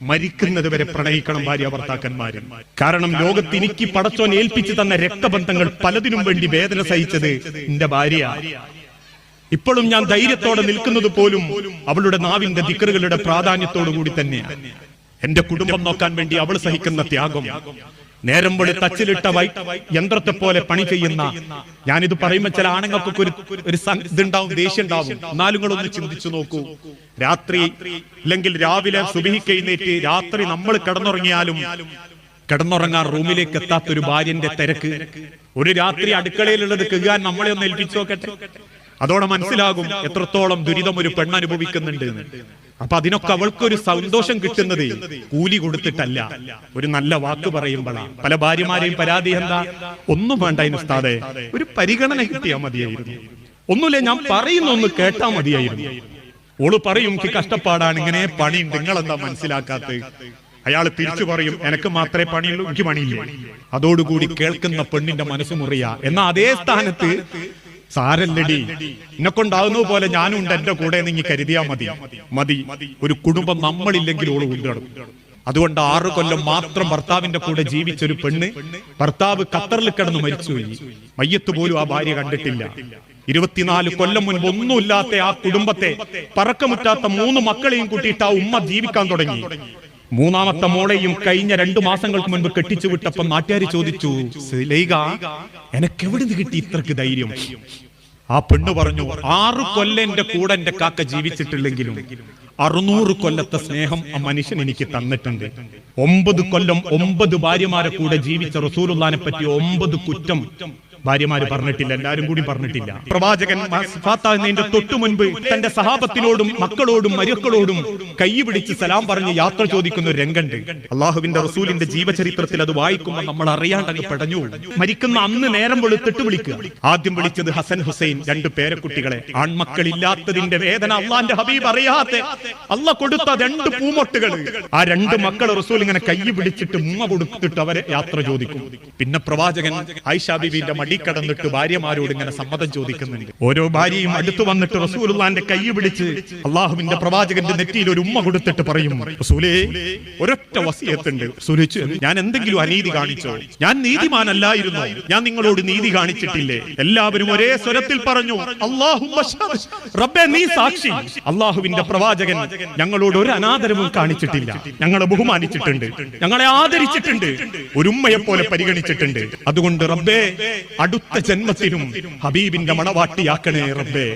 മരിക്കുന്നത് വരെ പ്രണയിക്കണം ഭാര്യ ഭർത്താക്കന്മാര്. കാരണം ലോകത്ത് എനിക്ക് പടച്ചോൻ ഏൽപ്പിച്ചു തന്ന രക്തബന്ധങ്ങൾ പലതിനും വേണ്ടി വേദന സഹിച്ചത് എന്റെ ഭാര്യ. ഇപ്പോഴും ഞാൻ ധൈര്യത്തോടെ നിൽക്കുന്നത് പോലും അവളുടെ നാവിന്റെ ദിക്റുകളുടെ പ്രാധാന്യത്തോടു കൂടി തന്നെയാണ്. എന്റെ കുടുംബം നോക്കാൻ വേണ്ടി അവൾ സഹിക്കുന്ന ത്യാഗം, നേരം വെളി തച്ചിലിട്ട യന്ത്രത്തെ പോലെ പണി ചെയ്യുന്ന. ഞാനിത് പറയുമ്പോൾ ചില ആണുങ്ങൾക്കൊക്കെ ഒരു ഇതുണ്ടാവും, ദേഷ്യം ഉണ്ടാവും. എന്നാലും നിങ്ങളൊന്ന് ചിന്തിച്ചു നോക്കൂ. രാത്രി അല്ലെങ്കിൽ രാവിലെ സുബഹിക്ക് എഴുന്നേറ്റ് രാത്രി നമ്മൾ കിടന്നുറങ്ങിയാലും കിടന്നുറങ്ങാൻ റൂമിലേക്ക് എത്താത്തൊരു ഭാര്യന്റെ തിരക്ക്. ഒരു രാത്രി അടുക്കളയിലുള്ളത് കഴുകാൻ നമ്മളെ ഒന്ന് ഏൽപ്പിച്ചു നോക്കട്ടെ. അതോടെ മനസ്സിലാകും എത്രത്തോളം ദുരിതം ഒരു പെണ്ണ് അനുഭവിക്കുന്നുണ്ട്. അപ്പൊ അതിനൊക്കെ അവൾക്കൊരു സന്തോഷം കിട്ടുന്നത് കൂലി കൊടുത്തിട്ടല്ല, ഒരു നല്ല വാക്ക് പറയുമ്പോഴാണ്. പല ഭാര്യമാരെയും പരാതി എന്താ? ഒന്നും വേണ്ട ഉസ്താദേ, ഒരു പരിഗണന കിട്ടിയാൽ മതിയായിരുന്നു. ഒന്നുമില്ല, ഞാൻ പറയുന്ന ഒന്ന് കേട്ടാ മതിയായിരുന്നു. ഓള് പറയും എനിക്ക് കഷ്ടപ്പാടാണ്, ഇങ്ങനെ പണിയുണ്ട്, നിങ്ങളെന്താ മനസ്സിലാക്കാത്തത്? അയാൾ തിരിച്ചു പറയും എനക്ക് മാത്രമേ പണിയുള്ളൂ, എനിക്ക് പണിയില്ല. അതോടുകൂടി കേൾക്കുന്ന പെണ്ണിന്റെ മനസ്സ് മുറിയാ. എന്നാ അതേ സ്ഥാനത്ത് സാരല്ലടി, എന്നെ കൊണ്ടാവുന്നത് പോലെ ഞാനും ഉണ്ട് എന്റെ കൂടെ നീ കരുതിയാ മതി. ഒരു കുടുംബം നമ്മളില്ലെങ്കിൽ ഓള് കൊണ്ടുനടക്കും. അതുകൊണ്ട് 6 കൊല്ലം മാത്രം ഭർത്താവിന്റെ കൂടെ ജീവിച്ചൊരു പെണ്ണ്, ഭർത്താവ് ഖത്തറിൽ കിടന്ന് മരിച്ചുപോയി. മയ്യത്ത് പോലും ആ ഭാര്യ കണ്ടിട്ടില്ല. 24 കൊല്ലം മുൻപ് ഒന്നുമില്ലാത്ത ആ കുടുംബത്തെ പറക്കമുറ്റാത്ത 3 മക്കളെയും കൂട്ടിയിട്ട് ആ ഉമ്മ ജീവിക്കാൻ തുടങ്ങി. 3ാമത്തെ മോളെയും കഴിഞ്ഞ 2 മാസങ്ങൾക്ക് മുൻപ് കെട്ടിച്ചു വിട്ടപ്പം നാട്ടുകാർ ചോദിച്ചു, ലൈക എനക്കെവിടുന്ന് കിട്ടി ഇത്രക്ക് ധൈര്യം? ആ പെണ്ണ് പറഞ്ഞു, 6 കൊല്ലം എന്റെ കൂടെ എന്റെ കാക്ക ജീവിച്ചിട്ടില്ലെങ്കിലും 600 കൊല്ലത്തെ സ്നേഹം ആ മനുഷ്യൻ എനിക്ക് തന്നിട്ടുണ്ട്. 9 കൊല്ലം 9 ഭാര്യമാരെ കൂടെ ജീവിച്ച റസൂലുള്ളാഹിനെ പറ്റി 9 കുറ്റം ഭാര്യമാര് പറഞ്ഞിട്ടില്ല, എല്ലാരും കൂടി പറഞ്ഞിട്ടില്ല. പ്രവാചകൻ ഫാത്താഹിന്റെ തൊട്ടു മുൻപ് തന്റെ സഹാബത്തിനോടും മക്കളോടും മരുക്കളോടും കൈ പിടിച്ച് സലാം പറഞ്ഞ് യാത്ര ചോദിക്കുന്ന ഒരു രംഗണ്ട്. അള്ളാഹുവിന്റെ റസൂലിന്റെ ജീവചരിത്രത്തിൽ അത് വായിക്കുമ്പോൾ നമ്മൾ അറിയാണ്ടങ്ങ് പെടഞ്ഞു. മരിക്കുന്ന അന്ന് നേരം വെളുത്തിട്ട് വിളിക്കുക. ആദ്യം വിളിച്ചത് ഹസൻ ഹുസൈൻ, 2 പേരക്കുട്ടികളെ. ആൺമക്കളില്ലാത്തതിന്റെ വേദന അള്ളാന്റെ ഹബീബ് അറിയാതെ അള്ളാഹ് കൊടുത്ത 2 പൂമൊട്ടുകൾ. ആ 2 മക്കൾ റസൂൽ ഇങ്ങനെ കൈ പിടിച്ചിട്ട് ഉമ്മ കൊടുത്തിട്ട് അവരെ യാത്ര ചോദിക്കും. പിന്നെ പ്രവാചകൻ ആയിഷാ ബീവിന്റെ മടി കടന്നിട്ട് ഭാര്യമാരോട് ഇങ്ങനെ സമ്മതം ചോദിക്കുന്നുണ്ട്. ഓരോ ഭാര്യയും അടുത്ത് വന്നിട്ട് റസൂലുള്ളാഹിന്റെ കൈ പിടിച്ച് അള്ളാഹുവിന്റെ പ്രവാചകന്റെ നെറ്റിയിൽ ഒരു ഉമ്മ കൊടുത്തിട്ട് പറയും, റസൂലേ ഒരൊറ്റ വസിയത്തുണ്ട്. ഞാൻ എന്തെങ്കിലും അനീതി കാണിച്ചോ? ഞാൻ നീതിമാനല്ലായിരുന്നു, ഞാൻ നിങ്ങളോട് നീതി കാണിച്ചിട്ടില്ലേ? എല്ലാവരും ഒരേ സ്വരത്തിൽ പറഞ്ഞു, റബ്ബേ നീ സാക്ഷി. അള്ളാഹുവിന്റെ പ്രവാചകൻ ഞങ്ങളോട് ഒരു അനാദരവും കാണിച്ചിട്ടില്ല, ഞങ്ങളെ ബഹുമാനിച്ചിട്ടുണ്ട്, ഞങ്ങളെ ആദരിച്ചിട്ടുണ്ട്, ഒരു ഉമ്മയെ പോലെ പരിഗണിച്ചിട്ടുണ്ട്. അതുകൊണ്ട് റബ്ബേ അടുത്ത ജന്മത്തിനും ഹബീബിന്റെ മണവാട്ടിയാക്കണേ റബ്ബേ.